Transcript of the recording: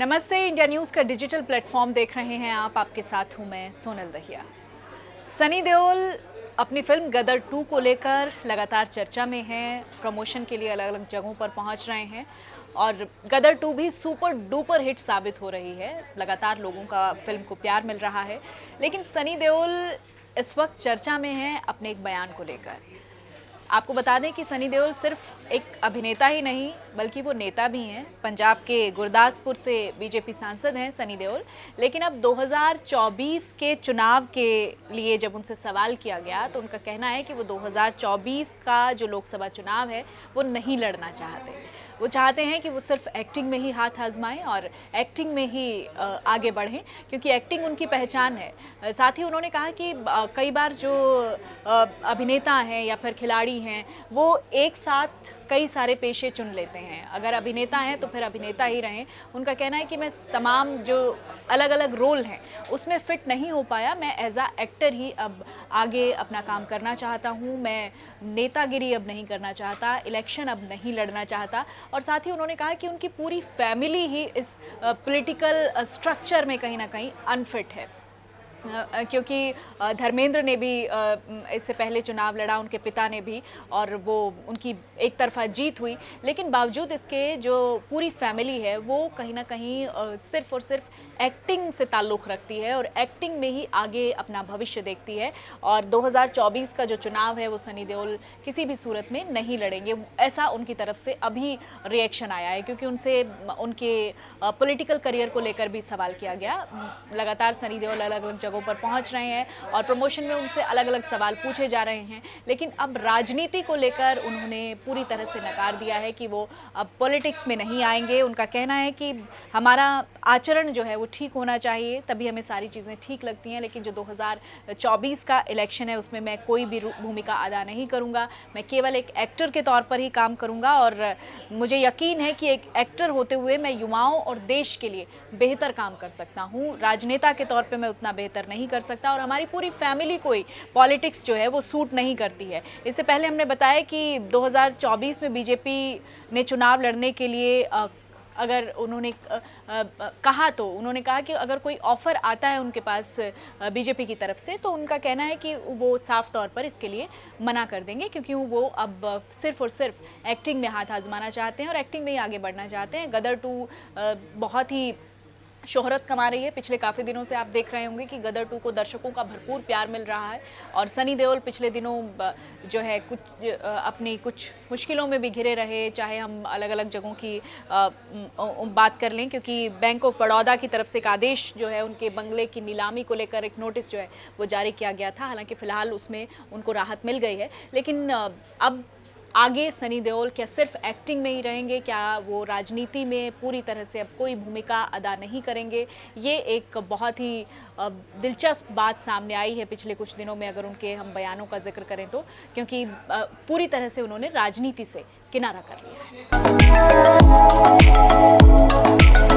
नमस्ते, India news का digital platform देख रहे हैं आप। आपके साथ हूं मैं सोनल दहिया। सनी देओल अपनी फिल्म गदर 2 को लेकर लगातार चर्चा में हैं। प्रमोशन के लिए अलग अलग जगहों पर पहुंच रहे हैं और गदर 2 भी सुपर डुपर हिट साबित हो रही है। लगातार लोगों का फिल्म को प्यार मिल रहा है, लेकिन सनी देओल इस वक्त चर्चा में हैं अपने एक बयान को लेकर। आपको बता दें कि सनी देओल सिर्फ एक अभिनेता ही नहीं बल्कि वो नेता भी हैं। पंजाब के गुरदासपुर से बीजेपी सांसद हैं सनी देओल, लेकिन अब 2024 के चुनाव के लिए जब उनसे सवाल किया गया तो उनका कहना है कि वो 2024 का जो लोकसभा चुनाव है वो नहीं लड़ना चाहते। वो चाहते हैं कि वो सिर्फ एक्टिंग में ही हाथ आजमाएं और एक्टिंग में ही आगे बढ़ें, क्योंकि एक्टिंग उनकी पहचान है। साथ ही उन्होंने कहा कि कई बार जो अभिनेता हैं या फिर खिलाड़ी हैं वो एक साथ कई सारे पेशे चुन लेते हैं। अगर अभिनेता हैं तो फिर अभिनेता ही रहें। उनका कहना है कि मैं तमाम जो अलग अलग रोल हैं उसमें फिट नहीं हो पाया, मैं एज अ एक्टर ही अब आगे अपना काम करना चाहता हूँ। मैं नेतागिरी अब नहीं करना चाहता, इलेक्शन अब नहीं लड़ना चाहता। और साथ ही उन्होंने कहा कि उनकी पूरी फैमिली ही इस पॉलिटिकल स्ट्रक्चर में कहीं ना कहीं अनफिट है, क्योंकि धर्मेंद्र ने भी इससे पहले चुनाव लड़ा, उनके पिता ने भी, और वो उनकी एक तरफा जीत हुई। लेकिन बावजूद इसके जो पूरी फैमिली है वो कहीं ना कहीं सिर्फ और सिर्फ एक्टिंग से ताल्लुक़ रखती है और एक्टिंग में ही आगे अपना भविष्य देखती है। और 2024 का जो चुनाव है वो सनी देओल किसी भी सूरत में नहीं लड़ेंगे, ऐसा उनकी तरफ से अभी रिएक्शन आया है, क्योंकि उनसे उनके पॉलिटिकल करियर को लेकर भी सवाल किया गया। लगातार सनी देओल अलग अलग जगहों पर पहुंच रहे हैं और प्रमोशन में उनसे अलग अलग सवाल पूछे जा रहे हैं, लेकिन अब राजनीति को लेकर उन्होंने पूरी तरह से नकार दिया है कि वो अब पॉलिटिक्स में नहीं आएंगे। उनका कहना है कि हमारा आचरण जो है वो ठीक होना चाहिए, तभी हमें सारी चीज़ें ठीक लगती हैं, लेकिन जो 2024 का इलेक्शन है उसमें मैं कोई भी भूमिका अदा नहीं करूंगा। मैं केवल एक एक्टर के तौर पर ही काम करूंगा और मुझे यकीन है कि एक एक्टर होते हुए मैं युवाओं और देश के लिए बेहतर काम कर सकता हूं। राजनेता के तौर पर मैं उतना बेहतर नहीं कर सकता और हमारी पूरी फैमिली को ही पॉलिटिक्स जो है वो सूट नहीं करती है। इससे पहले हमने बताया कि 2024 में बीजेपी ने चुनाव लड़ने के लिए अगर उन्होंने कहा तो उन्होंने कहा कि अगर कोई ऑफ़र आता है उनके पास बीजेपी की तरफ से तो उनका कहना है कि वो साफ तौर पर इसके लिए मना कर देंगे, क्योंकि वो अब सिर्फ और सिर्फ एक्टिंग में हाथ आजमाना चाहते हैं और एक्टिंग में ही आगे बढ़ना चाहते हैं। गदर 2 बहुत ही शोहरत कमा रही है। पिछले काफ़ी दिनों से आप देख रहे होंगे कि गदर 2 को दर्शकों का भरपूर प्यार मिल रहा है और सनी देओल पिछले दिनों जो है अपनी कुछ मुश्किलों में भी घिरे रहे। चाहे हम अलग अलग जगहों की बात कर लें, क्योंकि बैंक ऑफ बड़ौदा की तरफ से एक आदेश जो है उनके बंगले की नीलामी को लेकर एक नोटिस जो है वो जारी किया गया था। हालांकि फ़िलहाल उसमें उनको राहत मिल गई है, लेकिन अब आगे सनी देओल क्या सिर्फ एक्टिंग में ही रहेंगे, क्या वो राजनीति में पूरी तरह से अब कोई भूमिका अदा नहीं करेंगे, ये एक बहुत ही दिलचस्प बात सामने आई है पिछले कुछ दिनों में, अगर उनके हम बयानों का जिक्र करें तो, क्योंकि पूरी तरह से उन्होंने राजनीति से किनारा कर लिया है।